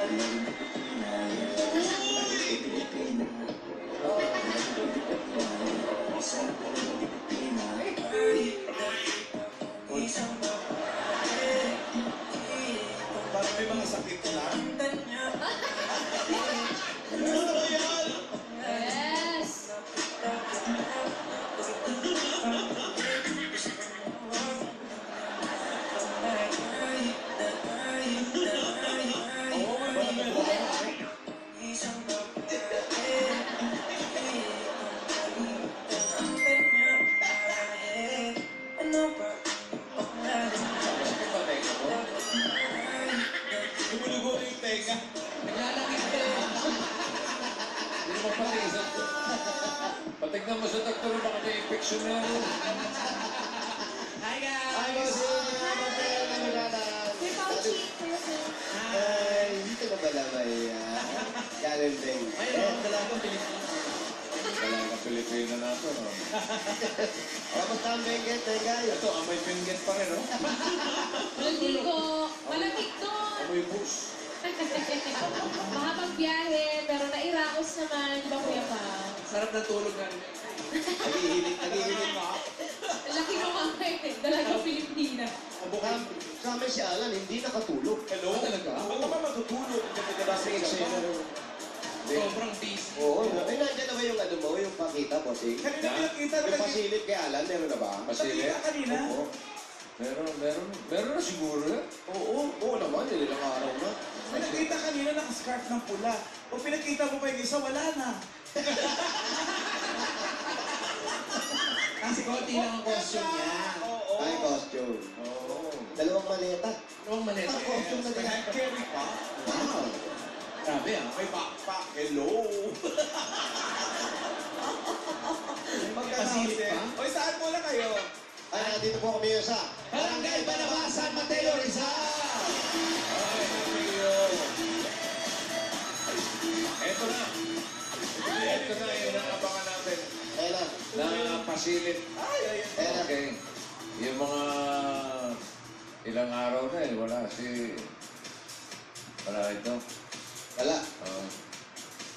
Parang may mga sakit na. Yes! Gumugulo yung tenga. Naglalangit ka eh. Hindi mo patisan. Patignan mo sa doktor baka may infection na yan. Hi guys! Hi, bossing! May pouchy, kuya sir. Ay, dito na pala may Galendeng. Mayroon, dalagang Pilipino. Talaga Pilipino na ito, no? Kamusta ang benget, guys? Ito, amoy pinggit pa rin, no? Maliligo. Malamig doon. Amoy bus. Mahabang biyahe, pero nairaos naman, di ba kuya pa? Sarap ng tulog namin. Nagihilig mo. Laki mo nga eh, dalagang Pilipina. Sa amin si Alan, hindi nakatulog. Hello? Talaga? Ba't naman matutulog? Kasi eksena rin. Sobrang busy. Oo, ay nandiyan na ba yung ano mo, yung pakita, bossing? Kanina pinakita na Yung pasilip kay Alan, meron na ba? Pasilip? Nakita kanina. Oo. Meron na siguro yan. Oo naman, ilang araw na. May nakita kanina naka-scarf ng pula. O pinakita mo pa yung isa, wala na. Kasi konti lang ang costume niya. Oo. Ay, costume. Oo. Dalawang maleta. Anong maleta? Ang costume na May din. hand carry pa. Wow. Grabe ah. May backpack. Hello. Pasilip pa? Oy, saan muna kayo? Ay, nandito po kami sa Barangay Banawa, San Mateo, Rizal! Ay, Mario. Eto na. Ito na yung nakabangan natin. Ayan na. Na pasilip. Ay, ayun. Ayan na. Okay. Yung mga ilang araw na eh, wala ito. Wala.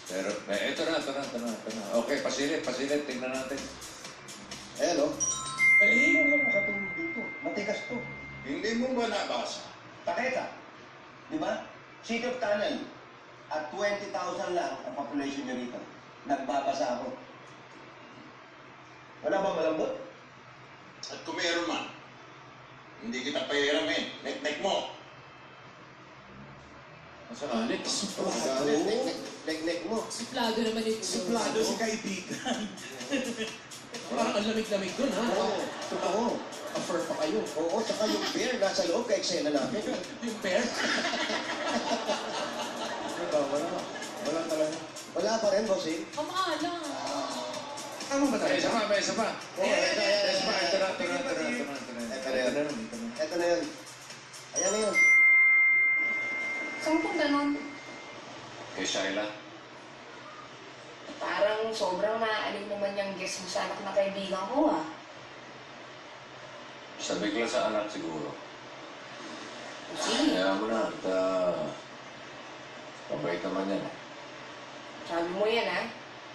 Pero, ito na. Okay, pasilip, tingnan natin. Ayan o. Galing! Ano lang nakatulog dito? Matigas to. Hindi mo ba nabasa? Pakita. Di ba? City of Tunnel. At 20,000 lang ang population nyo rito. Nagbabasa ako. Wala ba malambot? At kung meron man, hindi kita pahiramin. Nek-nek mo. Masa Alex? Nek-nek mo. Suplado naman yung Suplado si kaibigan. Parang ang lamig-lamig dun ha. Oo. Totoo. Pa-fur pa kayo. Oo, saka yung beer nasa loob ka eksena namin. Yung bear. Wala talaga. Wala pa rin, bossing. Kamaalang. Ano ba tayo? Isa pa. Oo, ito Ito na. Ito na yun. Ayan na yun. Saan pong ganon? Kay Shaila. Parang sobrang naaalig naman yung guest mo sa anak na kaibigan ko ah. Sabi ko sa anak siguro. Sige, Kaya mo na. At pabait naman yan. sabi mo yan ah.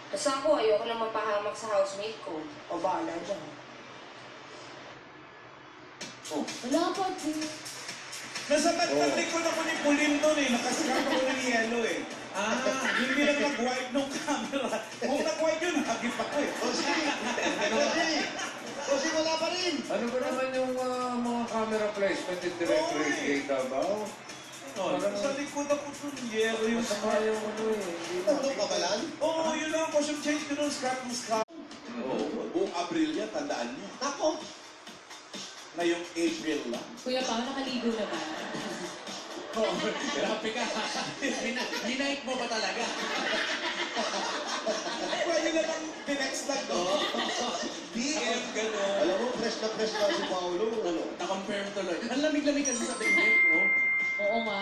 Basta ako, ayoko lang mapahamak sa housemate ko. O bahala dyan. Wala pa din. Nasa likod ako ni Pauline doon eh. Nakascarf ako ng yellow eh. Hindi lang nag-wipe nung camera. Kung nag-wipe yun, hagip ako eh. Bossing, wala pa rin. Ano ba naman yung mga camera placement in direct Oo, rate eh. kay Davao? Sa likod ako doon, yellow yung Masama scarf. yung ano eh. Hindi Ito ka balan? Oo, yun lang. Costume change ko doon, scarf ng scarf. Oo, buong Abril yan, tandaan niyo. Ako. Ngayong April lang. Kuya pa, nakaligo na ba? Grabe ka. Hinight mo ba talaga? Pwede na lang tinext lang to. DM, gano'n. Alam mo, fresh na si Paolo. Ano? Na-confirm tuloy. Ang lamig-lamig kasi sa bingit, no? Oo nga.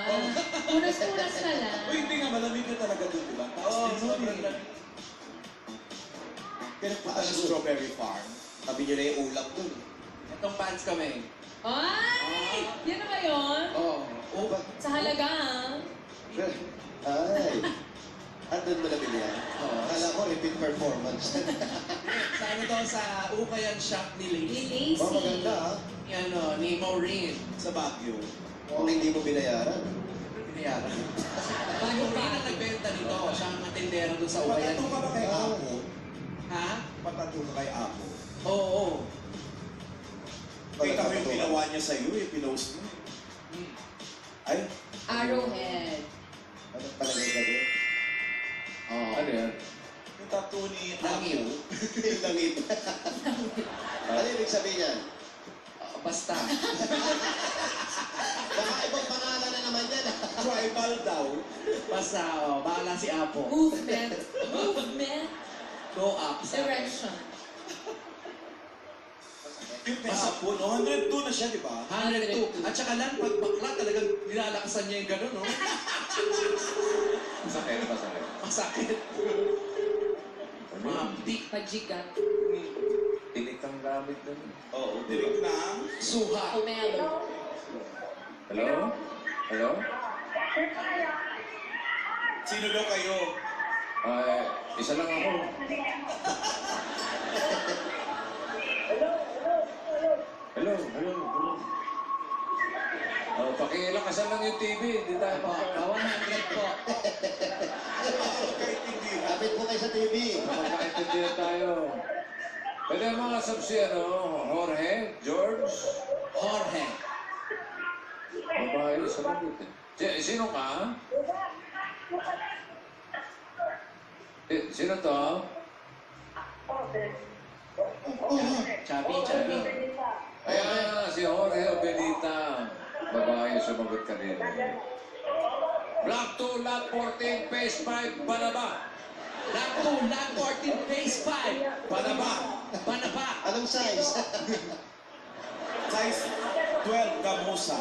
Unas-unas na lang. Uy, hindi nga, malamig na talaga doon, di ba? Tapos din sobrang lamig. Pinagpunta sa strawberry farm. Sabi niyo na yung ulap doon. Itong pants kami. Ay! Yan na ba yun? Oo. Oh, ba? Sa halaga ah. Ay. Andun mo nabili yan? Oo. Akala ko repeat performance. Sa ano to, sa Ukayan shop ni Ni Lace. Oh, maganda Lazy. ha. Yan o, ni Maureen. Sa Baguio. Kung hindi mo binayaran. Pinayaran. Bago Maureen pa. ang nagbenta nito. Siya ang matindero doon sa Ukayan. Patato ka ba kay Apo? Ha? Patato ka kay Apo. Oo. Kita ko yung ginawa niya sa'yo eh, pinost mo. Ay, Arrowhead. Ano talaga gabi? Oo. Ano yan? yung tattoo ni Langit. Apo. Yung langit. Ano ibig sabihin yan? Basta. Baka ibang pangalan na naman yan. Tribal daw. Basta, oh, bahala si Apo. Movement. Movement. Go up. Direction. Yung kay Apo, no? 102 na siya, di ba? 102. At saka lang, pag bakla, talagang nilalakasan niya yung gano'n, no? Masakit, masakit. Masakit. Mabdi. Pajigat. Tinik ang gamit nun. Oo, direct na. Suha. Pomelo. Hello? Hello? Sino daw kayo? Ay, isa lang ako. Hello, hello, hello. Oh, pakilakasan lang yung TV, hindi tayo Po, maka... 100 po. Kahit hindi. Kapit po kayo sa TV. Makakaintindihan tayo. Pwede mga subsi, ano, Jorge, George, Jorge. babae sa magot eh. Sino ka? Sino to? Chabi, chabi. Ayan, si Jorge Obelita. Babae yung sumagot kanina. Block 2, Lot 14, Phase 5, Banaba. Lap 2, lap 14, phase 5. Panaba. Panaba. Anong size? Size 12, Gamusa.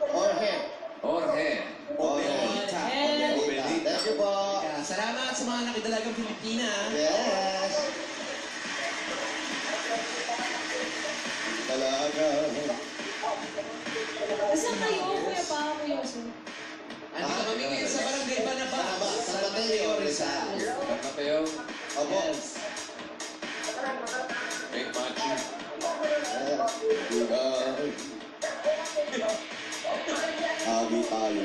Jorge. Jorge. Obelita. Obelita. Thank you po. Kaya, salamat sa mga nakidalagang Pilipina. Yes. Talaga. Saan kayo, Kuya Pa, Kuya Oso? Andi ka mamingin sa barangay Banaba. Banaba, San Mateo, Rizal. San Mateo. Opo. Big Machi. Agi tayo.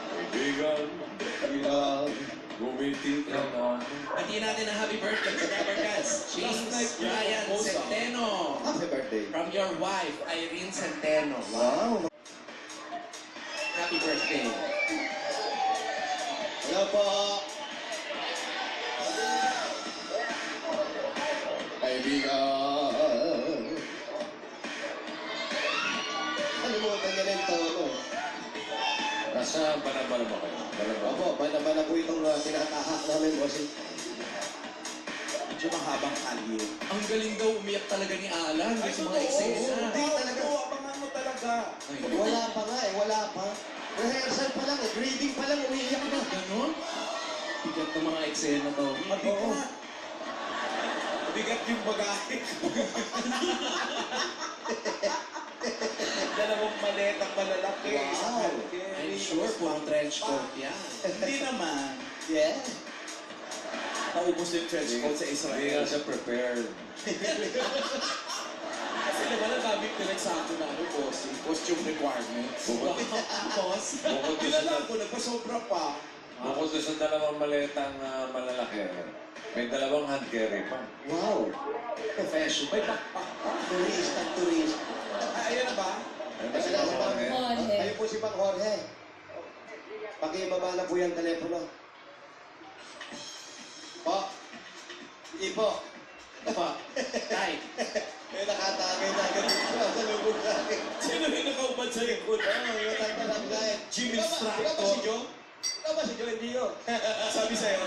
Kaibigan. Gumitit ka na. Batiin natin ang happy birthday sa Cabarcas. James Ryan Centeno. Happy birthday. From your wife, Irene Centeno. Wow. Happy birthday. Hello po. Kaibigan. Kalimutan niya rin to. Nasa Banaba naman kayo. Banaba. Opo, bana-bana po itong tinatahak namin, bossing. Medyo mahabang kalye. Ang galing daw umiyak talaga ni Alan sa mga eksena. Hindi talaga. Abangan mo talaga. Ay, Wala pa nga eh, wala pa. Rehearsal pa lang eh, reading pa lang, umiiyak na. ganon? Bigat ng mga eksena daw. Mabigat. Mabigat yung bagahe ko. Dalawang maletang malalaki. Wow. Isang healthcare. I'm sure, puro trench coat yan. Hindi naman. Yeah. Naubos yung trench coat sa Hindi Israel. nga siya prepared. Kasi naman ang daming pinagsako na ano, costume requirements. Bukod, Boss. bukod doon sa, Kilala ko, nagpasobra pa. bukod doon sa dalawang maletang malalaki, may dalawang hand carry pa. Wow. Professional. May backpack pa. Turist ang turist. Ayan na ba? Ano ba si Mang Jorge? Jorge. Ayun po si Mang Jorge. Pakibaba na po yung telepono. Po. Hindi po. Apa? Tay. May nakatagay na agad dito sa lubog sa akin. Sino yung nakaubad sa likod? Yung nagtanap na eh. Jimmy Ikaw ba Stracto. si Joe? Ikaw ba si Joe? Hindi yun. Sabi sa'yo,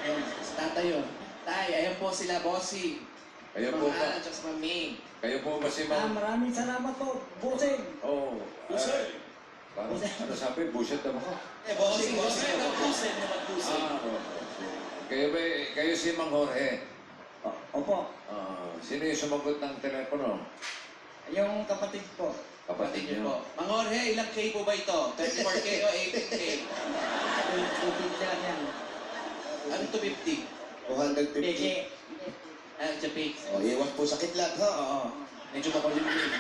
Ayun, si Tata yun. Tay, ayan po sila, bossing. Kayo po Mga ba? Alan, tsaka si Maming. Kayo po ba si Mang? Maraming salamat po, Bossing. Oh. Pusay. Parang, ano sabi? Bullshit naman ko. Eh, bossing, Pusay bossing. na pusay naman pusay. Kayo ba, kayo si Mang Jorge? Opo, Sino yung sumagot ng telepono? yung kapatid ko. Kapatid niyo niyo. po. Mang Jorge, ilang K po ba ito? 34K o 18K? Tupid lang yan. Ano 250? 250. Peke. Ah, Japik. O, iwas po sa kidlat, ha? Oo. Medyo makulim din.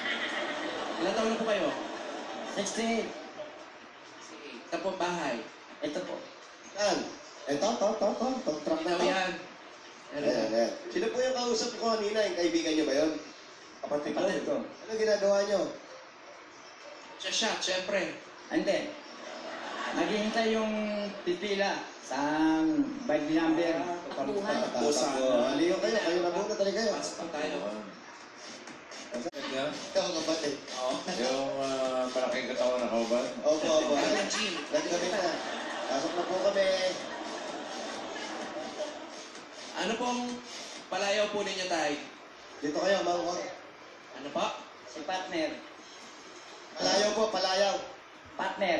Ilang taon na po kayo? 68. Sa po bahay. Ito po. Yan. Ito. Itong truck na Ikaw to. yan. Ayan. Sino po yung kausap ko kanina? Yung kaibigan niyo ba yun? Kapatid ko. Kapatid ko. Ano ginagawa niyo? Siya, syempre. Hindi. Naghihintay yung pipila sa bike number. Takbuhan. Aliyo kayo. Kayo na muna talaga kayo. Pasok pa tayo. Niya, Ikaw kapatid. yung malaking katawan na kaubad. Opo. Ang gym. Nagkabit na. Pasok na po kami. Ano pong palayaw po ninyo tayo? Dito kayo, Mang. Ano po? Si partner. Palayaw po, palayaw. Partner.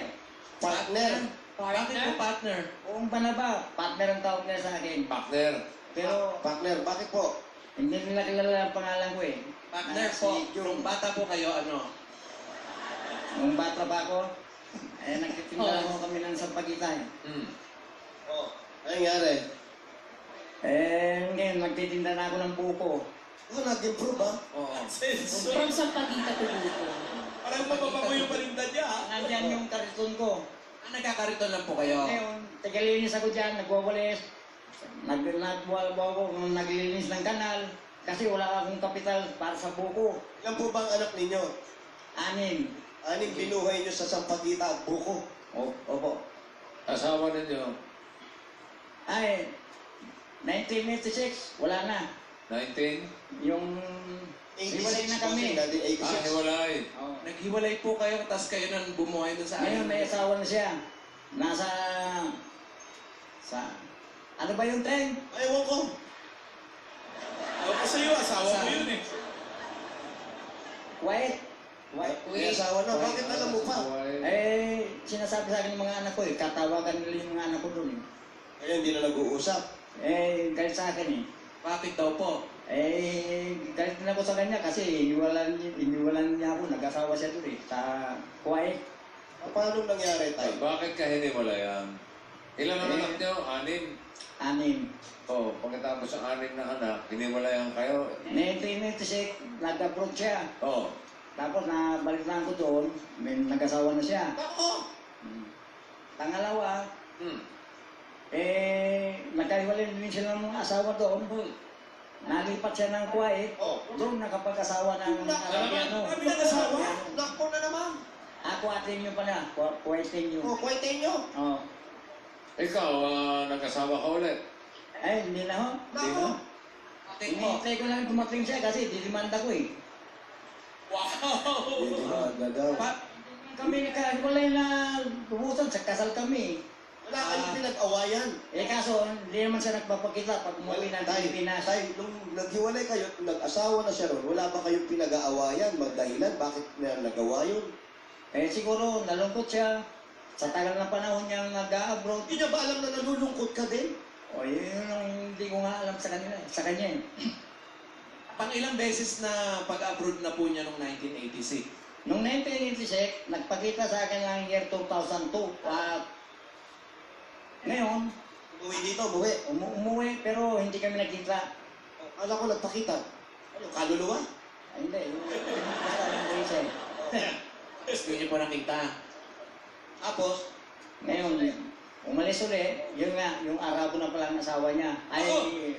Partner. Bakit po partner? Kung ba, partner ang tawag nila sa akin. Partner. Pero Partner, bakit po? hindi nila kilala ang pangalan ko eh. Partner Ah, po. si Jung. Nung bata po kayo, ano? Nung bata pa ako, nagtitinda ako kami ng sampagitan. Oh. Ano nangyari? Ngayon, nagtitinda na ako ng buko. Oh, nag-improve ba? Oo. Senso. From Sampaguita to Buko. Parang mababago yung palinda niya, ha? Nandyan yung kariton ko. Nagkakarito lang po kayo. Ngayon, tagalinis ako dyan, nagwawalis. Naglilinis ng kanal. Kasi wala akong kapital para sa buko. Ilan po bang anak ninyo? 6. Aning binuhay nyo sa Sampaguita at Buko. Opo. Asawa ninyo, Ay, 1986, wala na. 19? Yung hiwalay na kami. Hiwalay. Oh. Naghiwalay po kayo, tapos kayo nang bumuhay doon sa Ngayon, may asawa na siya. Nasa... Ano ba yung tren? Ewan ko. Ako pa sa'yo, asawa mo yun eh. White? May asawa na. Bakit alam mo pa? Sinasabi sa akin ng mga anak ko eh. Katawagan nila yung mga anak ko doon eh. Kaya hindi na nag-uusap. Galit sa akin eh. Bakit daw po? Galit din ako sa kanya kasi iniwalan niya ako. Nag-asawa siya doon eh. Sa Kuwait. Paano nangyari tayo? Bakit ka hiniwalayan? Ilan ang anak niyo? 6. Oh, pagkatapos sa 6 na anak, hiniwalayan kayo. 1996, nag-approach siya. Oh, Tapos nabalitaan ko doon, may nag-asawa na siya. Ako! Pangalawa, hmm. nagkahiwalay din sila ng mga asawa doon. Nalipat siya ng Kuwait. Oh. Doon nakapag-asawa ng Arabiano. Marami ng asawa. Nakpo na naman. Ako atin nyo pala, Kuwaitin Oh, nyo. kwenten nyo. Oh. Ikaw, nag-asawa ka ulit. Ay, hindi na ho. Hindi mo? Bakit po? Hinihintay ko lang dumating siya kasi didimanda ko eh. Wow! Hindi na daw. Kami nagkahiwalay na tumusan sa kasal kami. Wala kayong pinag-awayan. Kaso, hindi naman siya nagpapakita pag umuwi ng Pilipinas. Tay, nung naghiwalay kayo, nag-asawa na siya ron, wala ba kayong pinag-aawayan? Magdahilan? Bakit na nagawa yun? Siguro, nalungkot siya. Sa tagal ng panahon niyang nag-abroad. Hindi niya ba alam na nalulungkot ka din? O, yun ang hindi ko nga alam sa kanila, sa kanya eh. Pang ilang beses na pag-abroad na po niya noong 1986? Noong 1986, nagpakita sa akin ang year 2002. At ngayon, Umuwi dito, umuwi. umuwi pero hindi kami nagkita. Akala ko nagpakita. Ano, kaluluwa? Ay, hindi, basta yung buwisa eh. Gusto niyo po nakita? Tapos, Ngayon, umalis ulit, yun nga, yung Arabo na pala ang asawa niya. Ay,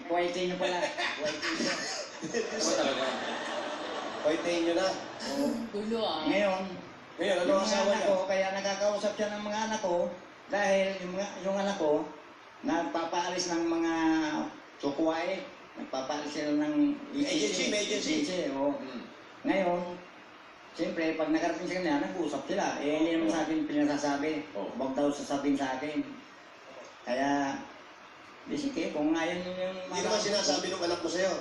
Kuwaitin niyo pala. Kuwaitin niyo. Ano talaga? kwenten nyo na. Gulo ah. Ngayon, Ngayon, ano yung ang mga asawa anak niya? ko, kaya nagkakausap siya ng mga anak ko dahil yung anak ko, nagpapaalis ng mga sukuwai, nagpapaalis sila ng Agency, may agency. Oo. Hmm. Ngayon, siyempre, pag nakarating sa kanya, nag-uusap sila. Hindi naman sa akin pinasasabi. Oo. Huwag daw sasabihin sa akin. Kaya, di sige, kung ngayon yung Hindi naman sinasabi ng anak mo sa'yo.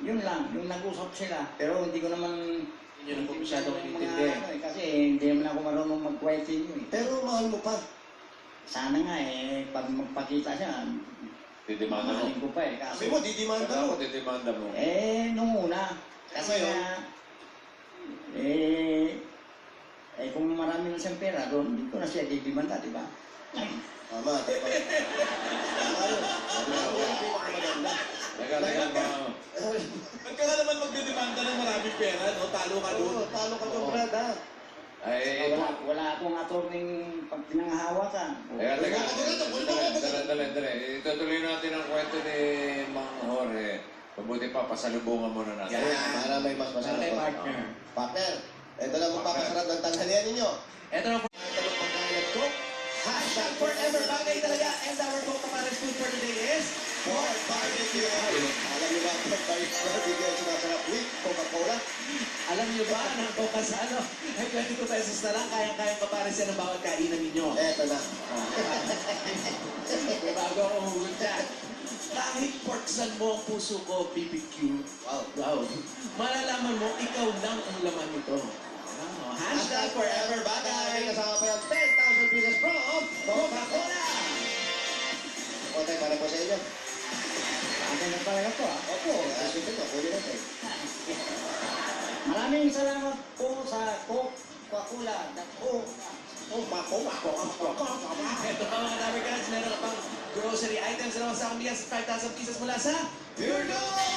yun lang, yung nag-usap sila. Pero hindi ko naman... Hindi niyo na po masyadong mga inintindi. ano eh, kasi hindi naman ako marunong mag-writing yun eh. Pero mahal mo pa. Sana nga eh, pag magpakita siya, Didimanda mo. mahalin ko pa eh. Kaso, Sabi mo, didimanda Kaya mo. ako didimanda mo. nung una, kasi Ngayon? nga, Eh kung marami na siyang pera doon, hindi ko na siya didimanda, di ba? Tama, tama. Tama yun. Sabi ko, yung pinakamaganda. Teka, ba? Ba't ka na naman magdedemanda ng maraming pera, no? Talo ka doon. Oo, talo ka doon, Brad, ha? Ay, Wala akong attorney pag pinanghahawakan. teka. Dali. Itutuloy natin ang kwento ni Mang Jorge. Mabuti pa, pasalubungan muna natin. Para may mas masarap. Para may partner. Partner, ito na magpapasarap ng tanghalian ninyo. Ito na po. Ito ng pagkain at cook. Hashtag forever bagay talaga. And our Coke Paparas food for today is Pork barbecue. Alam niyo ba, pork barbecue ang sinasarap with Coca-Cola? Alam niyo ba na ang Coke sa ano? Ay 22 pesos na lang. Kayang-kayang paparas yan ang bawat kainan ninyo. Eto na. Bago ako hugot dyan. Kahit porksan mo ang puso ko, BBQ. Wow. Malalaman mo, ikaw lang ang laman nito. Wow. Hashtag forever bagay. Kasama pa yung 10,000 pieces from Coca-Cola. O tayo, para po sa inyo. Akin na talaga po, ah. Opo, susunod ko. Kunin natin. Maraming salamat po sa Coca-Cola. Ito pa mga dami guys, meron ka pang grocery items na naman sa akong bigas 5,000 pieces mula sa Pure Gold!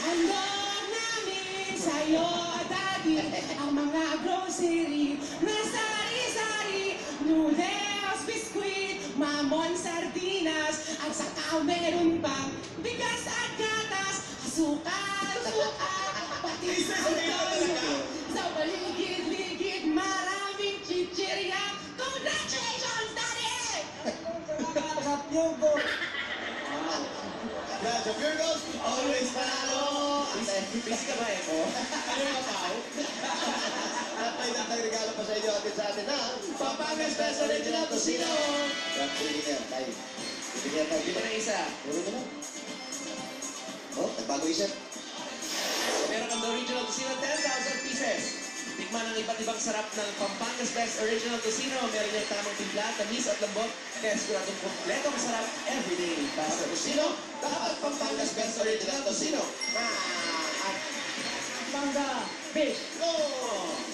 Handog namin sa'yo, Daddy, ang mga grocery na sari-sari, noodles, biskuit, mamon, sardinas, at saka meron pang bigas at gatas, asukal, pati sa sa paligid-ligid, maraming chichirya. Congratulations, Daddy! Sa Pure Gold. Yan, sa Pure Gold. Always panalo! Busy ka ba, Eko? Ano yung kapaw? At may regalo pa sa inyo atin sa atin na Pampangas Best Original Tocino! Yan, bibigyan tayo. Bibigyan tayo. Dito na isa. Puro na lang. Oh, nagbago isip. Meron kang original Tocino 10,000 pieces. Tikman ang iba't ibang sarap ng Pampangas Best Original Tocino. Meron yung tamang timpla, tamis at lambot. Kaya siguradong kompletong sarap everyday. Basta Tocino, dapat Pampangas Best Original Tocino. At Manga Fish. go!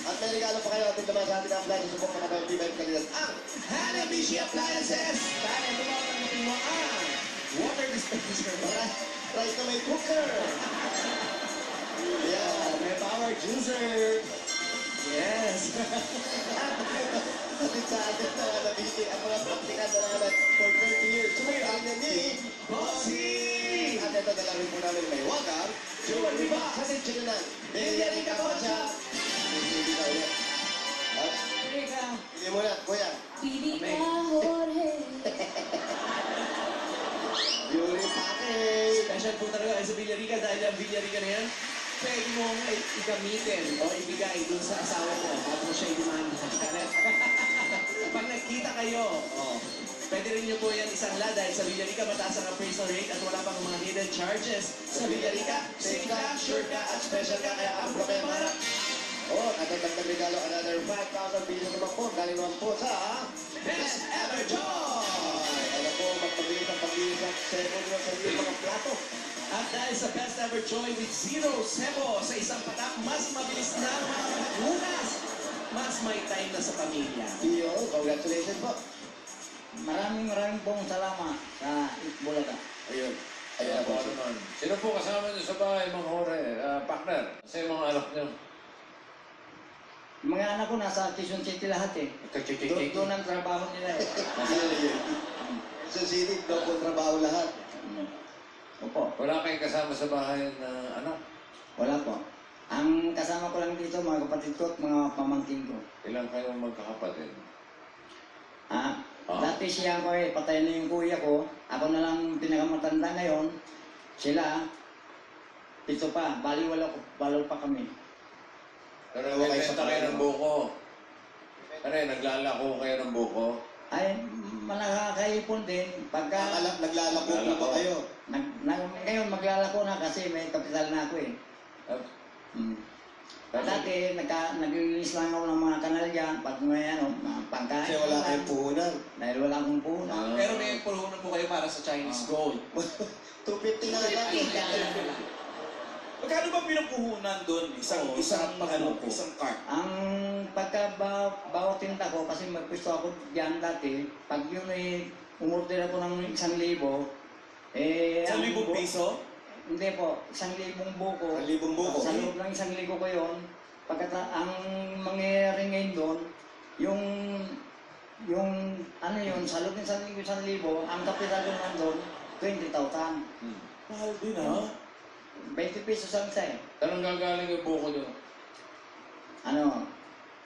At may regalo pa kayo atin naman sa atin ang flight. Subok na kayo P-Bike kanina. Ang Hanabishi Appliances! Kaya tumawag mo ang water dispenser. rice na may cooker. Yan. May power juicer. Yes. Atin sa atin na nabili ang mga praktikan na naman for 30 years. Sumayon niya ni Bossy! At ito na lang rin po namin may welcome. Jewel Riba! Sa Sinchinunan. Bilyari ka po siya. Hindi ka ulit. At hindi mo na, kuya. Pili ka, Jorge. Yuri package. Special po talaga ay sa Villarica dahil ang Villarica na yan, pwede mo nga igamitin o ibigay dun sa asawa mo bago mo siya i-demanda. Pag nagkita kayo, pwede rin nyo po yan isang dahil sa Villarica mataas ang appraisal rate at wala pang mga hidden charges. Sa Villarica, safe ka, sure ka, at special ka kaya ang problema. Oh, natagdag regalo another 5,000 pieces naman po. Galing naman po sa Best Ever Joy! ano po, magpabilis ang pag-iis at second nyo sa inyong mga plato. At dahil sa Best Ever Joy with Zero Sebo sa isang patak, mas mabilis na ang mga paghunas. Mas may time na sa pamilya. Iyo, congratulations po. Maraming pong salamat sa Itbulaga. Ayun. Ayun na po. Ano naman? Sino po kasama niyo sa bahay, Mang Jorge? Partner? Kasi yung mga anak niyo. Yung mga anak ko nasa Quezon City lahat eh. Doon ang trabaho nila eh. Sa City, daw po trabaho lahat. Opo, Wala kayong kasama sa bahay na anak? wala po. Ang kasama ko lang dito, mga kapatid ko at mga pamangkin ko. Ilang kayong magkakapatid? Ah, Ah. dati siya ko eh, patay na yung kuya ko. Ako na lang pinakamatanda ngayon. Sila, ito pa, baliwala pa kami. Pero nagbenta kayo ng buko. Ano yun, naglalako kayo ng buko? Ay, malakakaipon din. Pagka, Naglalako po ba kayo? ngayon maglalako na kasi may kapital na ako eh. Uh, Dati, nag-release lang ako ng mga kanal dyan, pag may ano, mga pagkain. Kasi wala kayong puhunan. Dahil wala akong puhunan. Ah. Pero may puluhan po kayo para sa Chinese gold. 250 na lang. Magkano ba pinupuhunan doon? Isang cart. Ang bawat tinta ko, kasi magpwesto ako diyan dati, pag yun umorder ako ng 1,000, ang 1,000 piso? Hindi po, 1,000 buko. 1,000 buko. Sa loob ng 1,000 ko yun, ang mangyayari ngayon doon, yung ano yun, sa loob ng 1,000, ang kapital ko nandun, 20,000. Mahal din ha? 20 pesos ang isa eh. Saan ang gagaling yung buko doon? Ano,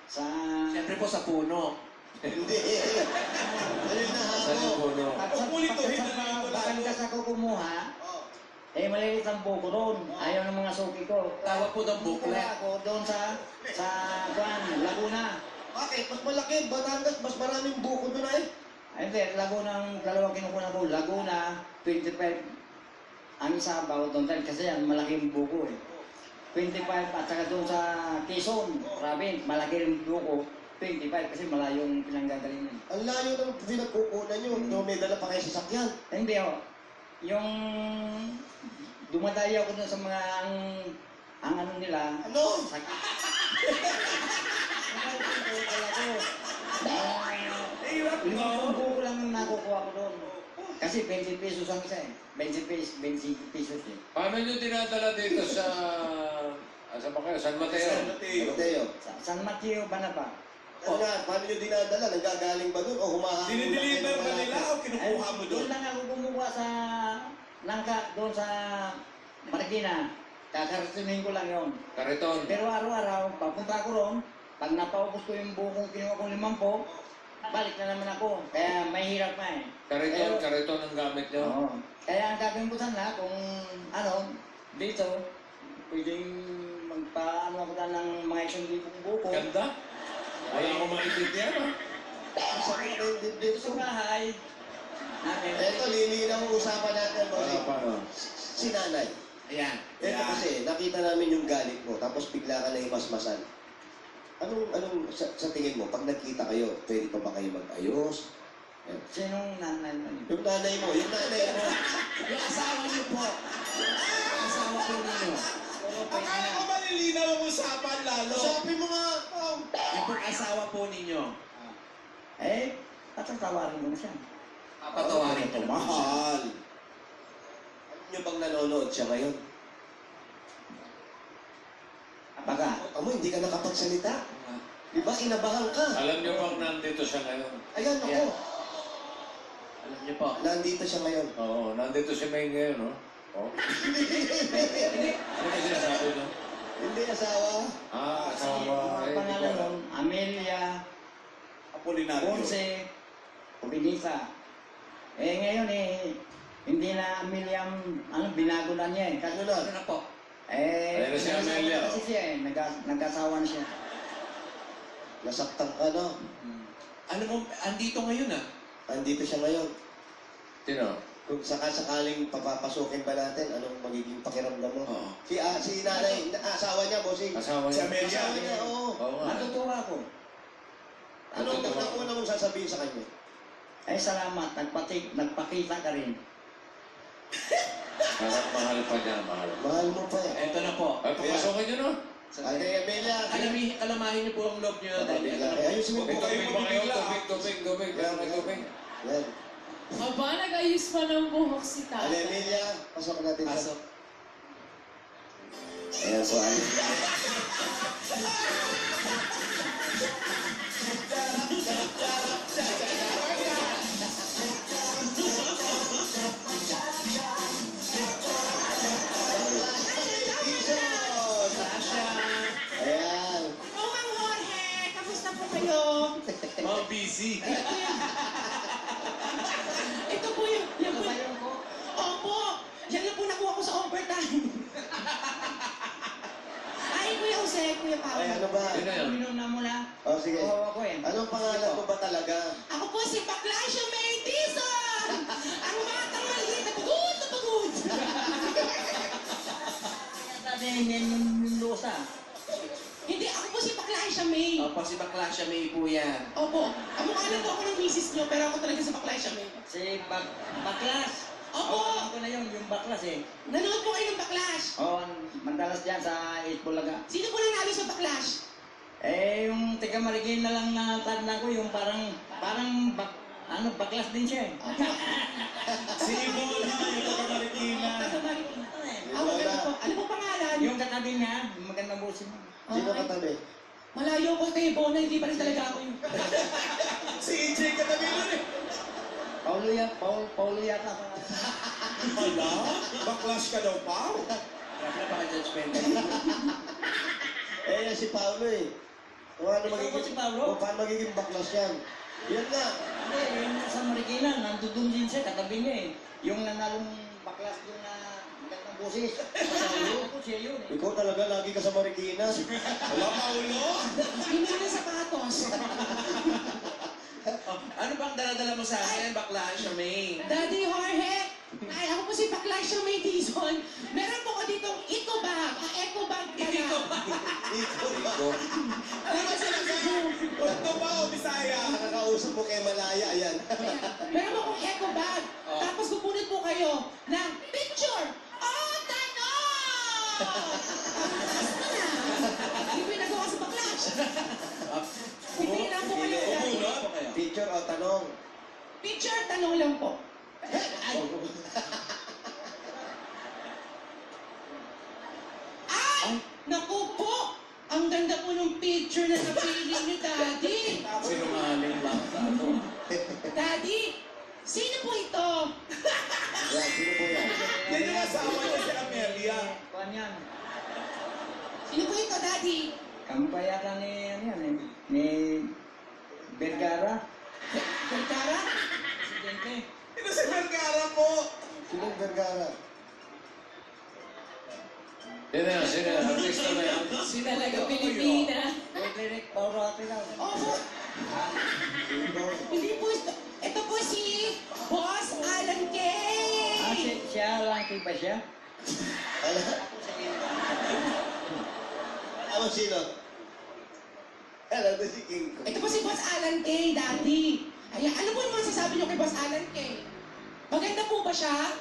sa... Siyempre po sa puno. Hindi. Ano yung Saan yung nahako? puno? Pupulituhin na lang ito lalo. Bakandas ako kumuha, malilit ang buko doon. Ayaw ng mga suki ko. Tawag po ng Kumuha booklet. ako doon sa Laguna. Bakit? Mas malaki. Batangas, mas maraming buko doon ay. Ay, hindi, Laguna ang dalawang kinukuha ko. Laguna, 25 ang isa bawat doon kasi yan, malaking buko eh. 25 at saka doon sa Quezon, province, malaki rin buko. 25 kasi malayong pinanggagalingan. Ang layo ng pinagkukunan nyo. No, may dala pa kayo sa sakyan. Hindi ho. Yung dumadayo ako dun sa mga ang ano nila. Ano? Limang buko lang yung nakukuha ko doon. Kasi 20 pesos ang isa eh. 20 pesos eh. Paano nyo dinadala dito sa... Saan ba kayo? San Mateo? Mateo. Sa San Mateo, Banaba. Ano nga, paano nyo dinadala? Nanggagaling ba doon o humahabol? Dinideliver ba nila o kinukuha mo doon? Doon lang ako kumuha sa doon sa Marikina. Kakaritunin ko lang yun. Kariton. Pero araw-araw, papunta ako ron. Pag napaubos ko yung bukong kinuha kong 50, balik na naman ako. Kaya may hirap na eh. Kariton ang gamit nyo. Oo. Kaya ang gagawin ko sana kung ano, dito, pwedeng magpaano ako na ng mga 1,000 buko. Ganda. Wala akong maintindihan ah. Dito Sa bahay namin. Ito, lilinaw ang usapan natin, boss. Paano? Si nanay. Ayan. Ito kasi, nakita namin yung galit mo, tapos bigla ka na imasmasan. Sa tingin mo, pag nagkita kayo, pwede pa ba kayo mag-ayos? Sinong nanay mo? Yung nanay mo. Yung asawa niyo po. Yung asawa po ninyo. Akala ko malilinaw ang usapan lalo. Sabi mo nga, Yung pong asawa po ninyo. Patatawarin mo na siya. Papatawarin ko. mahal. Alam niyo bang nanonood siya ngayon? Baka. Amo, hindi ka nakapagsalita. Di ba, kinabahan ka? Alam nyo bang nandito siya ngayon? Ayan, ako. Ayan. Alam niyo po. Nandito siya ngayon. Oo, nandito si May ngayon, no? Oh. Ano ba sinasabi no? Hindi asawa. Asawa. Ang pangalan nun, Amelia, Apolinario. Ponce, Benita. Ngayon hindi na Amelia, binago na niya eh. Kasi, Ano na? Ano na po? Ayan na si Amelia. Kasi siya nagkasawa na siya. Nasaktan ka na. Ano mo, andito ngayon ah. Nandito siya ngayon. Sino? Kung sakasakaling papapasukin ba natin, anong magiging pakiramdam mo? Oo. Si nanay, asawa niya, bossing. Asawa Si niya. Amelia. Asawa niya, oo. Oo nga. Natutuwa ako. Anong una mong sasabihin sa kanya? Salamat, nagpakita ka rin. Mahal pa niya, mahal. Mahal mo pa eh. Ito na po. Ay, papasukin niyo, no? Ate Amelia. Kalamahin niyo po ang loob niyo. Ayusin mo May po. tubig ba kayo? Tubig. Meron may tubig. Yan. Aba, nag-ayos pa ng buhok si Ate Tata. Amelia, pasok natin. Pasok. Ayan po, Ali. Ayan. Oh, Mang Jorge, kamusta po kayo? Mga busy. Ito po yung... Yan po, opo, yan lang po nakuha ko sa overtime. Ay, Kuya Jose, Kuya Pao. Ay, ano ba? Sino yan? Uminom na muna. Oh, sige. Oo, ako eh. Anong pangalan mo ba talaga? Ako po si Baclasia May Dizon! Ang batang maliit na pagod na pagod! Sabi, yung lusa. Hindi, ako po si Baclasia May. Opo, si Baclasia May po yan. Opo, kamukha na po ako ng misis niyo, pero ako talaga si Baclasia May. Si Baklas. Opo! Alam ko na yun, yung baklas eh. Nanood po kayo ng Backlash. Oo, madalas dyan sa Itbulaga. Sino po nanalo sa Backlash? Eh, yung taga Marikina lang na tanda ko, yung baklas din siya eh. Si Ivona, yung taga Marikina. Taga Marikina. Maganda po. Ano po pangalan? Yung katabi niya, magandang busin mo. Sino katabi? Malayo ko kay Bona, hindi pa rin talaga ako yun. Si EJ katabi nun eh. Paulo yata. Hala, backlash ka daw, Pao. Grabe na paka-judgmental. Eh, yan si Paolo eh. Kung ano Ikaw ba si Paolo? Kung paano magiging baklas yan. Yan nga. Hindi, yung sa Marikina, nandun din siya, katabi niya eh. Yung nanalong baklas doon na magandang busis. Siya yun eh. Ikaw talaga lagi ka sa Marikina. Wala, Paulo. Hindi mo na sapatos. Ano bang daladala mo sa akin, bakla, Charmaine? Daddy Jorge, ay ako po si Backlash ng May Dizon. Meron po ko ditong eco bag. Eco bag pala. Ano ba sila kayo? Ito ba o Bisaya? Nakakausap mo kay Malaya, ayan. Meron po akong eco bag. Tapos pupunod po kayo ng picture. Oh, tanong! Basta na. Hindi ko yung nagawa sa Backlash. Hindi lang po kayo. Umunod? Picture o tanong? Picture, tanong lang po. Ay! Naku po! Ang ganda po ng picture na napili ni Daddy. Sinungaling bata to. Daddy, sino po ito? Yan, sino po yan? Yan yung asawa niya si Amelia. Kuhan yan. Sino po ito, Daddy? Kami pa yata ni, ano yan eh, ni Vergara. Vergara? Presidente. Ito si Vergara po. Sino Vergara? Sino yan? Sino yan? Artista na yan? Talaga Pilipina. Roderick Paurate daw. Opo. Hindi po ito. Ito po si Boss Alan K. Siya lang ba siya? Ano sino? Ano to si King Kong? Ito po si Boss Alan K, Daddy. Ayan, ano po yung masasabi niyo kay Boss Alan K? Maganda po ba siya?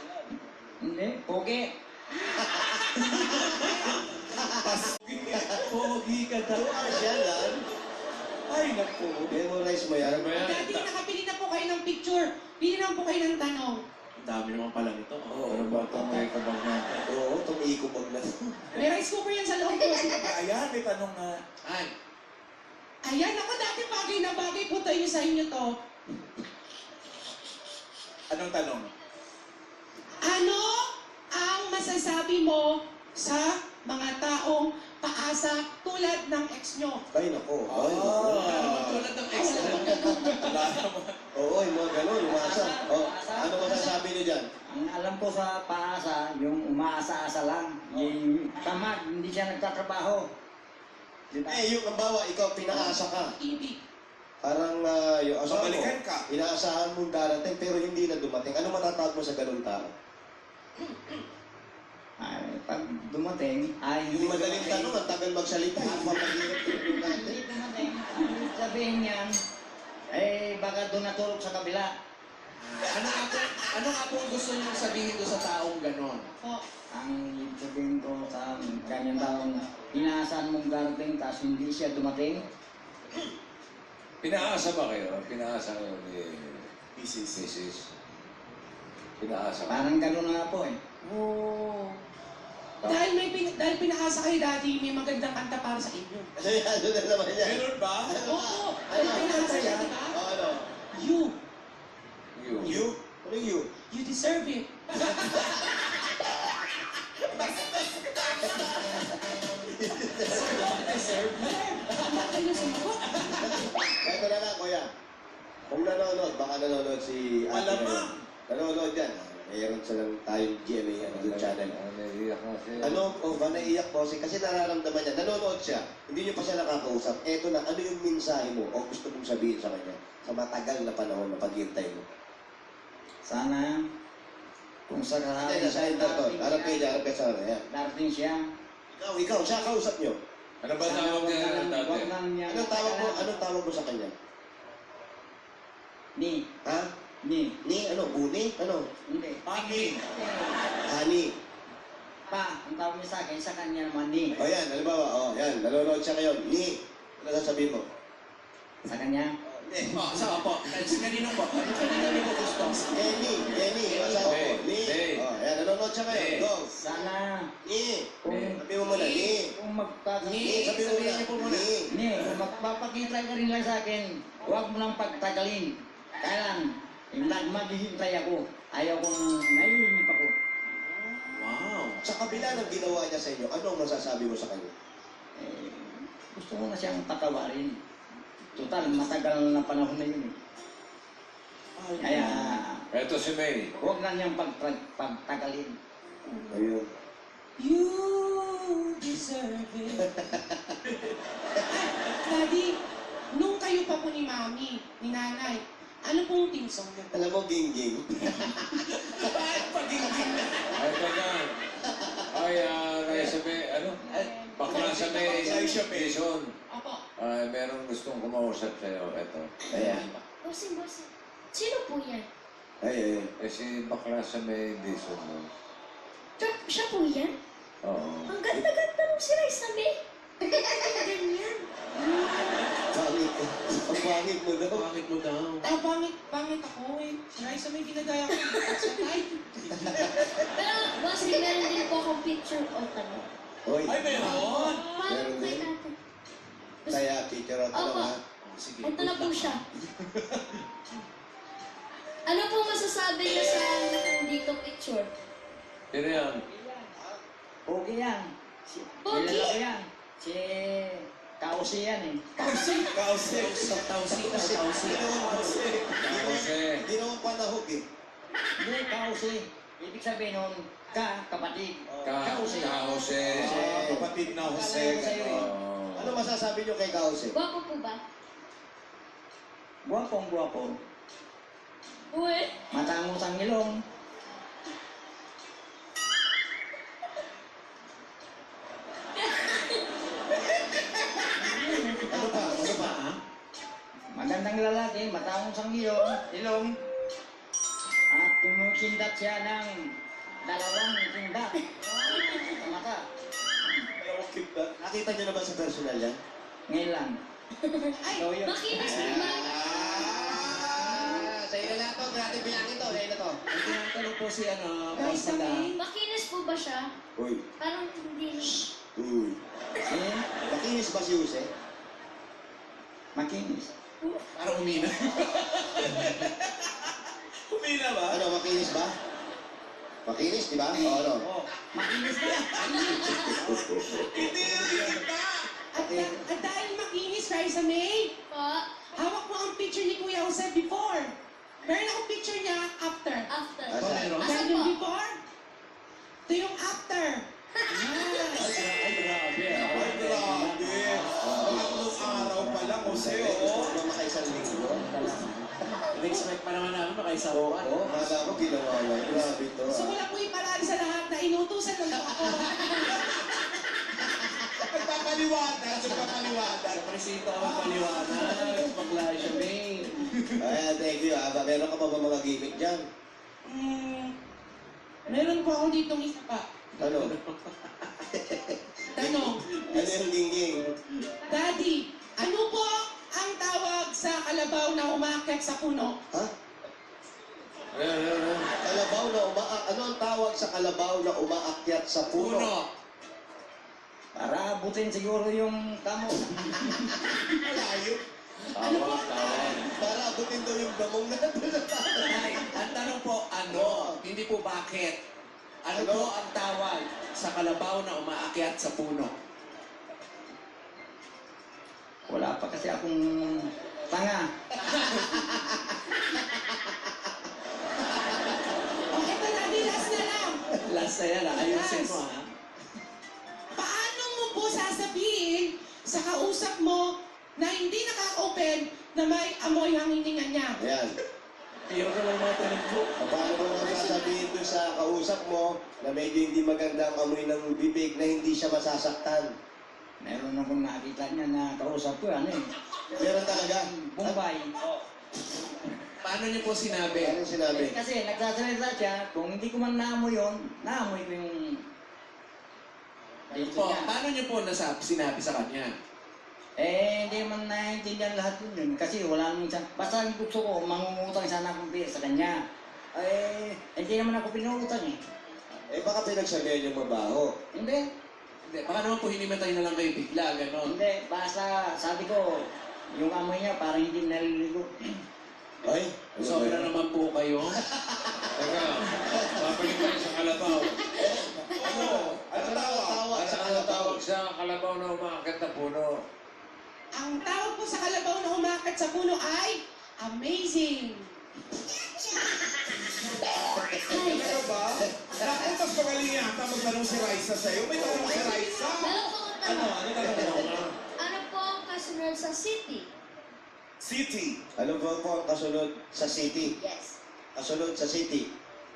Hindi, pogi. Pogi ka daw. Siya lang. Ay, naku. Memorize mo yan. Ano ba yan? Daddy, nakapili na po kayo ng picture. Pili na po kayo ng tanong. Ang dami naman pala nito. Ano ba itong may kabag na? Oo, tumikubag na. May rice cooker yan sa loob po. Ayan, may tanong nga. Ay, Ayan, ako dati bagay na bagay po tayo sa inyo to. Anong tanong? Ano ang masasabi mo sa mga taong paasa tulad ng ex nyo? Ay, nako. Ay, nako. ano ba tulad ng ex na? Wala naman. Oo, yung mga gano'n, umasa. Oh, ano masasabi niyo dyan? Ang alam ko sa paasa, yung umaasa-asa lang. Yung tamad, hindi siya nagtatrabaho. Diba? Eh, yung bawa, ikaw pinaasa ka. Ibig. Parang yung asawa mo, Babalikan ka. inaasahan mong darating pero hindi na dumating. Ano matatawag mo sa ganung tao? Ay, pag dumating, ay Yung madaling tanong, ang tagal magsalita. Yung mapagirap yung natin. Hindi dumating. Ang sabihin niyan, eh, baka doon natulog sa kabila. Ano nga po ang gusto niyong sabihin doon sa taong ganon? Po. Ang sabihin ko sa kanyang taong inaasahan mong darating, tapos hindi siya dumating. Pinaasa ba kayo? Pinaasa kayo ni Mrs. Mrs. Pinaasa ka? Parang gano'n nga po eh. Oh. Dahil pinaasa kayo, Daddy, may magandang kanta para sa inyo. Ano na naman yan? Meron ba? Oo. Dahil pinaasa siya, di ba? Oh, ano? You. You? Ano you? You deserve it. Deserve mo. Bakit kayo sumagot? Ito na lang, kuya. Kung nanonood, baka nanonood si Ate Malamang. ngayon. Nanonood yan. Mayroon silang tayong GMA YouTube channel. Naiiyak na siya. Ano, ba naiiyak po kasi nararamdaman niya, nanonood siya, hindi niyo pa siya nakakausap. Eto na, ano yung mensahe mo o gusto mong sabihin sa kanya sa matagal na panahon na paghihintay mo? Sana, kung sa Hindi, nasa internet. Harap kayo dyan, harap kayo sa kanya. darating siya. Ikaw, siya kausap niyo. Ano ba tawag niya dati? Wag lang niya. Anong tawag mo sa kanya? Ni, Ha? Ni, ano? Buni? Ano? Hindi. Mami. Ani. Pa, ang tawag niya sa akin, sa kanya naman ni. O yan, halimbawa, yan, nanonood siya ngayon. Ni, ano sasabihin mo? Sa kanya. Sa po. Kanino po? Kanino mo gusto? Ni, asawa ko. Ni. Yan, nanonood siya ngayon. Go. Sana, Ni. kung, Sabi mo muna, ni. kung magpapakita Ni, sabi mo muna. Sabihin niyo po muna. Ni. kung magpapakita ka rin lang sa akin, huwag mo nang pagtagalin. Kaya lang, maghihintay ako. Ayaw kong naiinip ako. Wow. Sa kabila ng ginawa niya sa inyo, ano ang masasabi mo sa kanya? Eh, gusto ko na siyang patawarin. Total, matagal na panahon na yun eh. Kaya, Eto si May. huwag na niyang pagtagalin. Ayun. You deserve it. Daddy, nung kayo pa po ni Mami, ni Nanay, ano pong team song niyo po? Alam mo, gingging. Bakit pagiging? Ay, teka. Ay, Raisa May, ano? Bakla sa May. Raisa May. Jason. Opo. Ay, meron gustong kumausap sa'yo. Eto. Ayan. Bossing. Sino po yan? Ay. Eh, si Bakla sa May Jason mo. Siya po yan? Oo. Ang ganda-ganda nung si Raisa May. Ganyan. Pangit ko. Ang pangit mo daw. Bakit mo daw? Pangit ako eh. Raisa, may ginagaya ko. Sa type. Pero, bossing, meron din po akong picture o tanong. Hoy. Ay, meron. Paano Meron kay din. natin? Kaya, teacher, at ano Opo. ha? Sige. Ito na po siya. Ano po masasabi niyo sa ditong picture? Sino yan? Pogi yan. Pogi? Kilala ko yan. Si Kausi yan eh. Kausik. Tausi. Jose. Hindi naman panahog eh. Hindi, Kausi. Ibig sabihin nun, kapatid. Jose. Kapatid na Jose. Akala ko sa'yo eh. Oo. Ano masasabi niyo kay Kaos eh? Gwapo po ba? Guwapong guwapo. Uwe. Matangos ang ilong. Ano pa? Ano pa? Magandang lalaki, matangos ang ilong. At tumukindat siya ng dalawang kindat. Sa mata. Nakita niyo na ba sa personal yan? Ngayon lang. Ay, So, yun. Makinis po ba? Sa'yo na lang to. Grabe bilangin to. Sa'yo na to. Ang tinatanong po si Raisa May. Makinis po ba siya? Uy. Parang hindi. Uy. Eh, Makinis ba si Jose? makinis. Parang umina. Humina ba? Ano, makinis ba? Makinis, di ba? O ano? Oh, makinis na. Hindi rin ba? At dahil makinis, Raisa May, Po. hawak mo ang picture ni Kuya Jose before. Meron akong picture niya after. After. Asa? Meron? Asa Dahil po? yung before, ito yung after. Yes. Ay, grabe. Ay, grabe. Tatlong araw pa lang, Jose, oh. Ba makaisang linggo? In-expect pa naman namin makaisawan. Oo, kala ko ginawa mo. Grabe to. So wala po ipalali sa lahat na inutusan lang ako. Nagpapaliwanag. Sa presito ako paliwanag. Bakla siya, May. Ayan, thank you. Meron ka pa ba mga gimmick dyan? Meron po ako ditong isa pa. Ano? Tanong, Ano yung gingging? Daddy, ano po ang tawag sa kalabaw na umakyat sa puno? Ha? Kalabaw na ano ang tawag sa kalabaw na umaakyat sa puno? Puno. Para abutin siguro yung kamo. Malayo. Para abutin daw yung damong na Ay, ang tanong po, ano? Hindi po bakit. Ano Ano? po ang tawag sa kalabaw na umaakyat sa puno? Wala pa kasi akong tanga. Ito Daddy, last na lang. Last na yan, ayusin mo, ha? Paano mo po sasabihin sa kausap mo na hindi nakaka-open na may amoy ang hininga niya? Ayan. Pero ka lang mga tanong po. Paano mo nga sasabihin doon sa kausap mo na medyo hindi maganda ang amoy ng bibig na hindi siya masasaktan? Meron akong nakita niya na kausap ko, ano eh. Meron talaga. Bombay. Paano niyo po sinabi? Ano sinabi? Kasi nagsasalita siya, kung hindi ko man naamoy yun, naamoy ko yung... dito Po, niya. paano niyo po sinabi sa kanya? Eh, hindi man naiintindihan lahat yun. Kasi wala naman siya. Basta ang gusto ko, mangungutang sana akong sa kanya. Eh, hindi naman ako pinungutang eh. Eh baka pinagsabihan yung mabaho. Hindi. Hindi, baka naman po hinimatay na lang kayo bigla, gano'n. Hindi. Basta sabi ko, yung amoy niya parang hindi naliligo. Ay, ano ba Sobra yan? naman po kayo. Teka, babalik tayo sa kalabaw. Ano? Ano tawag? Ano tawag sa kalabaw na umakit na puno? Ang tawag po sa kalabaw na umakit sa puno ay amazing. Ano ba? Naku, mas magaling yata magtanong si Raisa sa'yo. May tanong si Raisa. Ano? Ano tanong mo? Ano po ang kasunod sa city? City. Ano ba po ang kasunod sa city? Yes. Kasunod sa city?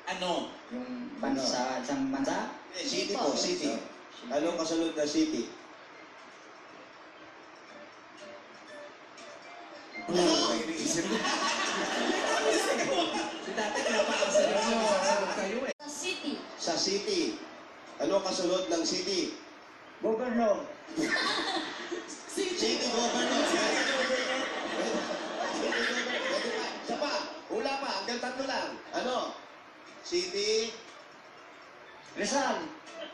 Ano? Yung bansa, isang bansa. City po, city. Anong kasunod na city? Ano ang iniisip mo? Si dati pinapakasalan niyo, sasagot kayo eh. Sa city. Sa city. Ano kasunod ng city? Governor. City governor. Isa pa. Hula pa. Hanggang tatlo lang. Ano? City. Rizal.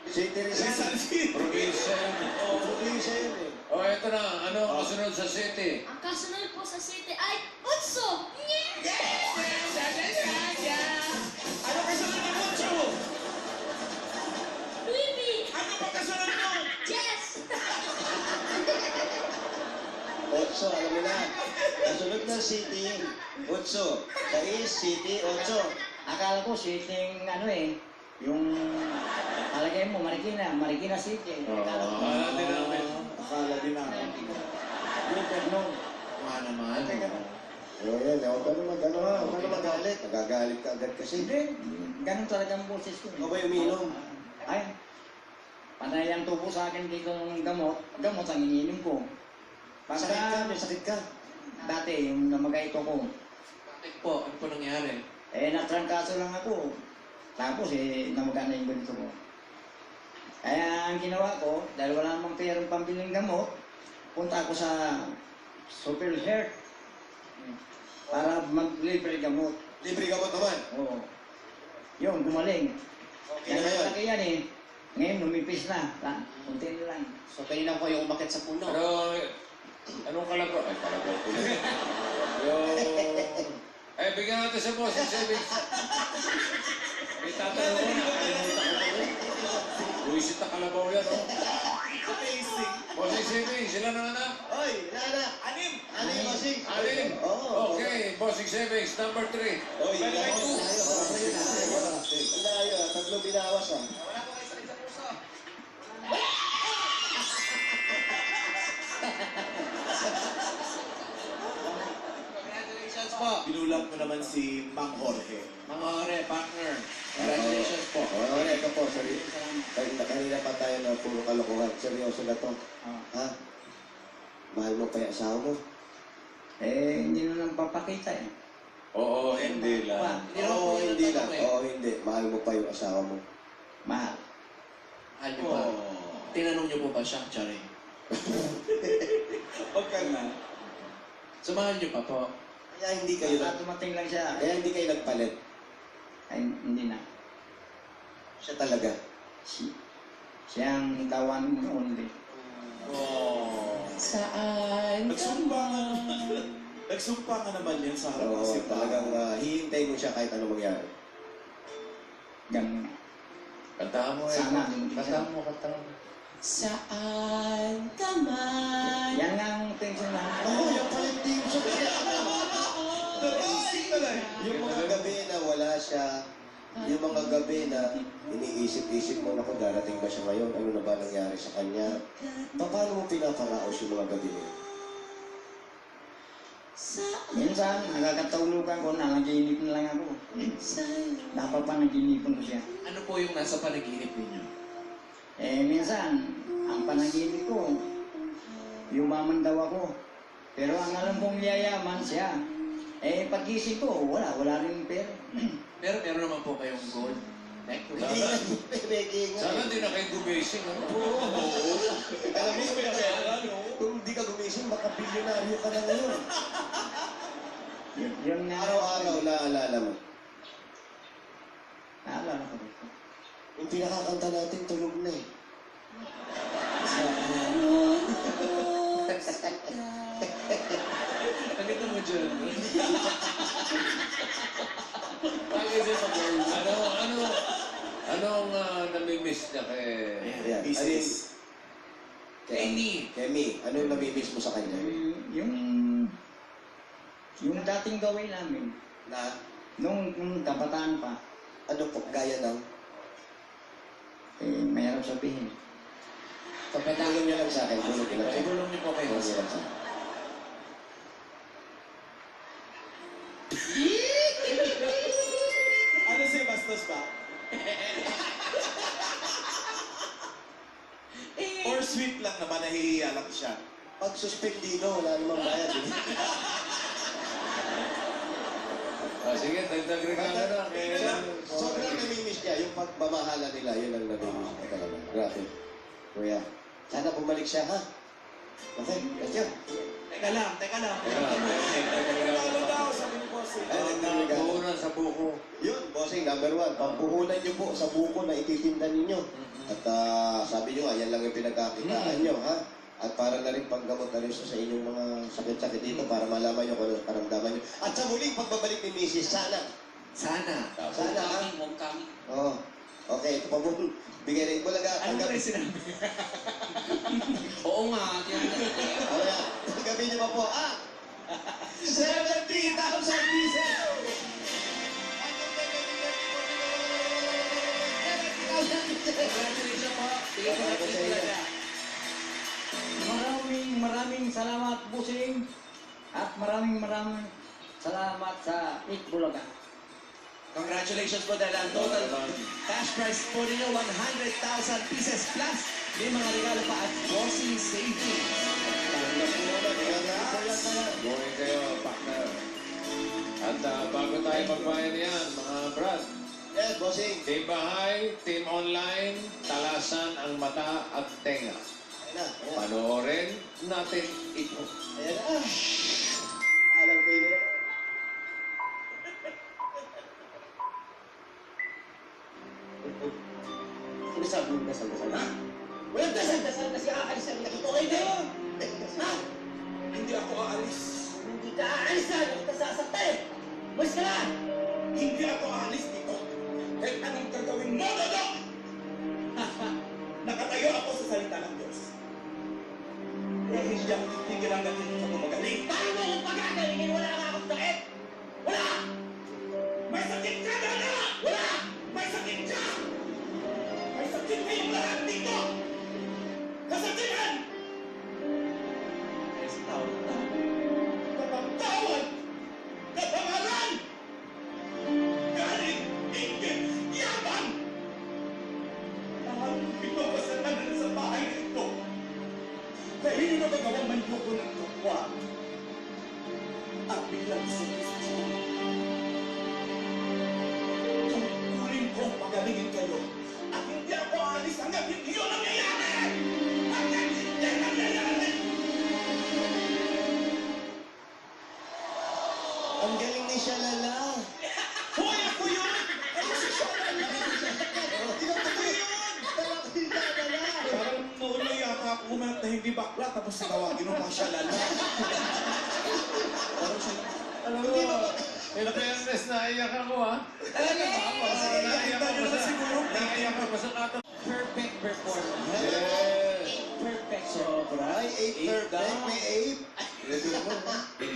City Rizal Rizal. City. Provincial. Oh, probinsya yun eh. O, eto na. Ano ang kasunod sa city? Ang kasunod po sa city ay Utso! Ano kasunod ng Mucho? Baby! Ano ba kasunod mo? Yes! Otso, alam mo na. Kasunod ng city. Otso. Kais, city, otso. Akala ko siting ano eh, yung palagay mo Marikina City. Akala din namin. Akala din namin. Governor. Mga naman. O yan, huwag ka na mag-ano ha. Huwag ka na magalit. Nagagalit ka agad kasi. Hindi, ganun talaga ang boses ko. Ikaw ba umiinom? Ay, panay ang tubo sa akin dito ng gamot. Gamot ang iniinom ko. Sakit ka, Pagka may sakit ka. dati, yung namagayto ko, Bakit po? Ano po nangyari? eh natrangkaso lang ako. Tapos eh, namaga na yung ganito ko. Kaya ang ginawa ko, dahil wala namang perang pambiling gamot, punta ako sa Super Health para mag-libre gamot. Libre gamot naman. Oo. Yun, gumaling. Okay na ngayon. Laki yan eh. Ngayon, lumipis na. Kunti na lang. So, kanina po yung umakit sa puno. Pero, anong kalabaw? Ay, kalabaw ko lang. Yung... Eh, bigyan natin sa boss yung savings. May tatanong ko na. Kalimutan ko tuloy. Buisit na kalabaw yan, oh. Amazing. Boss yung savings, sila na anak. Oy, nana. Anim. Ano yung masing? Alin? Oo. Okay, bossing savings, number 3. Oy, Bye, bye, layo. Layo, tatlong binawas ah. Congratulations po. Binulat mo naman si Mang Jorge. Mga ore, partner. Congratulations po. Oo, ito po, sorry. Kanina pa tayo na puro kalokohan. Seryoso na to. Ha? Mahal mo pa yung asawa mo? Eh, hindi na lang papakita eh. Oo, hindi lang. Oo, hindi lang. Oo, hindi. Mahal mo pa yung asawa mo. Mahal. Mahal niyo pa. Tinanong niyo po ba siya, Charing? Huwag ka na. So, mahal niyo pa po. Kaya hindi kayo Basta dumating lang siya. Kaya hindi kayo nagpalit. Ay, hindi na. Siya talaga. Siya ang tawan mo only. Saan? Nagsumpa ka. Nagsumpa ka naman yan sa harap ng Oo, simbahan. talagang hihintay mo siya kahit ano mangyari. Ganun. Kantahan mo eh. Sana dumating siya. Kantahan mo. Saan ka man? Yan nga ang tension na. Oo, yung pala yung team sa Nagising ka lang. Yung mga gabi na wala siya, yung mga gabi na iniisip-isip mo na kung darating ba siya ngayon, ano na ba nangyari sa kanya. Paano mo pinaparaos yung mga gabi niya? Minsan, nagkakataulugan ko na naginip na lang ako. Dapat pa naginipan ko siya. Ano po yung nasa panaginip ninyo? Eh, minsan, ang panaginip ko, yumaman daw ako. Pero ang alam kong yayaman siya. Eh, pag-gising ko, wala rin pera. Pero meron naman po kayong gold. Hindi nga, pinegi nga. Sana hindi na kayo gumising. Ano? Alam mo, kung hindi ka gumising, baka bilyonaryo ka na ngayon. Yun nga. Araw-araw naalala mo. Naalala ko dito. Yung pinakakanta natin, tulog na eh. Nakita mo dyan. Bagay siya sa girl. Anong namimiss niya kay... Ayan. Business. Kay Mi. Ano yung namimiss mo sa kanya? Yung dating gawin namin, Na, nung kabataan pa, ano po, gaya ng, mahirap sabihin. tulong niya lang sa akin, tulong niya lang sa akin. Tulong niyo po kayo. Tulong niya lang sa akin. Ano siya, bastos ba? Or sweet lang naman, nahihiya lang siya. Pag suspendino, wala namang bayad. Eh. Sige, dagdag regalo na. Sobrang namimiss niya, yung pagmamahala nila, yun ang namimiss niya talaga. Grabe. Kuya, sana bumalik siya, ha? Okay, thank you. Teka lang. Ano daw, sabi ni Boss eh. Puhunan sa buko. Yun, bossing, number 1, pampuhunan niyo po sa buko na ititinda ninyo. At sabi niyo nga, yan lang yung pinagkakitaan niyo, ha? At para na rin panggamot na rin sa inyong mga sakit-sakit dito para malaman niyo kung ano ang karamdaman niyo. At sa muling pagbabalik ni Mrs. Sana. Sana. Sana, ha? Oo. Okay, ito pa po. Bigay rin. Bulaga, Ano ba rin sinabi? Oo nga. O yan, tanggapin niyo pa po, 70,000 pieces! Congratulations po. Bigyan ko na po talaga. Maraming salamat, Busing. At maraming salamat sa Bulaga. Congratulations po dahil ang total cash prize po ninyo 100,000 pieces plus may mga regalo pa at bossing savings. Going kayo, partner. At bago tayo magbayad yan, mga brad, Yes, bossing. team bahay, team online, talasan ang mata at tenga. Ayan na, ayan. Panoorin natin ito. Ayan na. Alam kayo na. Sinasabi mo dasal-dasal. Ha? Walang dasal-dasal kasi aalis ang nakito kayo na yun. Ha? Hindi ako aalis. Hindi ka aalis na. Hindi ka sasaktan. Mas ka na. Hindi ako aalis dito. Kahit anong gagawin mo, Dodok! Nakatayo ako sa salita ng Diyos. Eh, hindi ako titigil hanggang dito sa gumagaling. Paano mo kung pagagalingin? Wala nga akong sakit. Wala. May sakit ka, Dodok! Wala. May sakit ka! May sakit kayong lahat dito! Kasakitan! Kapagtawan! Kapangalan! Galing! Ingit! Yaman! Ang pinapasatan na sa bahay nito. Kaya yun na magawang manluko ng kapwa. At bilang sa Kristo. Tungkulin kong pagalingin kayo. At hindi ako aalis hanggang hindi yun nangyayari! Hanggang hindi nangyayari! Ang galing ni Shalala. Hoy, ako yun! Ako si Sharon! Tinatapos yun! Talagang si Shalala. Parang noon na yata ako kumanat na hindi bakla tapos tawagin mo pa siya lala. Parang siya, Alam mo, in fairness, naiyak ako ha. Naiyak ako Tayo sa... na siguro. Naiyak ako sa kato. Perfect performance. Yes! Perfect sobra. Ay, 8 perfect. May 8.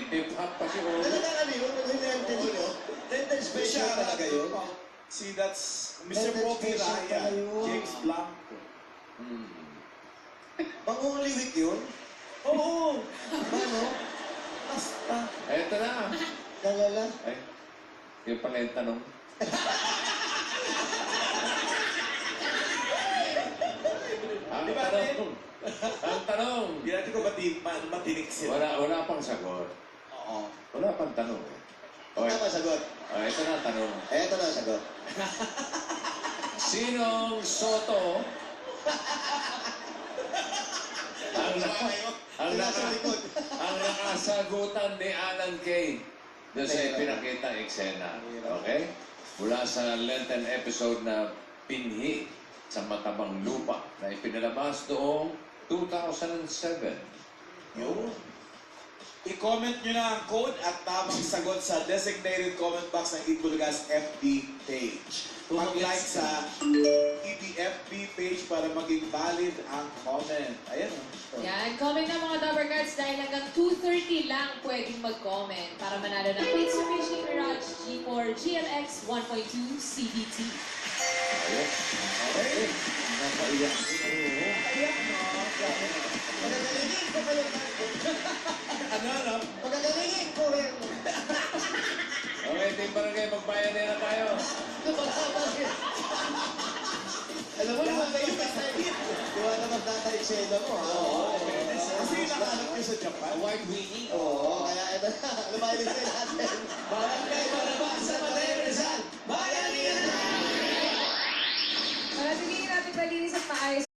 Hip hop pa si Olo. Ano na kanino? Rented yun. Rented special talaga yun. See, that's Mr. Rented Poppy special Raya, pala yun. James Blanco. Pang Holy Week yun? Oo! Ano? Basta. Eto na. Kalala. Ay, yung pala yung tanong. Ang tanong. Hindi natin ko matinik sila. Wala pang sagot. Oo. Wala pang tanong. Okay. Tama sagot. Ito na ang tanong. Eto na ang sagot. Sinong Soto ang Sila sa likod. ang nakasagutan ni Alan Kay doon sa pinakita eksena. Okay? Mula sa Lenten episode na Pinhi sa Matabang Lupa na ipinalabas noong 2007. Yun. I-comment nyo na ang code at tamang sagot sa designated comment box ng Eat Bulagas FB page. Mag-like sa EBFB page para maging valid ang comment. Ayan. Yan, comment na mga Dappercats dahil hanggang 2:30 lang pwedeng mag-comment para manalo ng Pizza Fishing Mirage G4 GLX 1.2 CVT. Ayos. Okay. Napaiyak. Pagagalingin ko kayo. Ano? Pagagalingin ko kayo. Okay, Team Barangay, magbayan na tayo. Alam mo naman kayo diwa naman tatay eksena mo, ha? Kasi nakahanap nyo sa Japan. Award-winning. Oo, kaya ito na. Lumayan din natin. Barangay Barabas sa Mateo Rizal. Bayanihan na! Para tingin natin palinis at maayos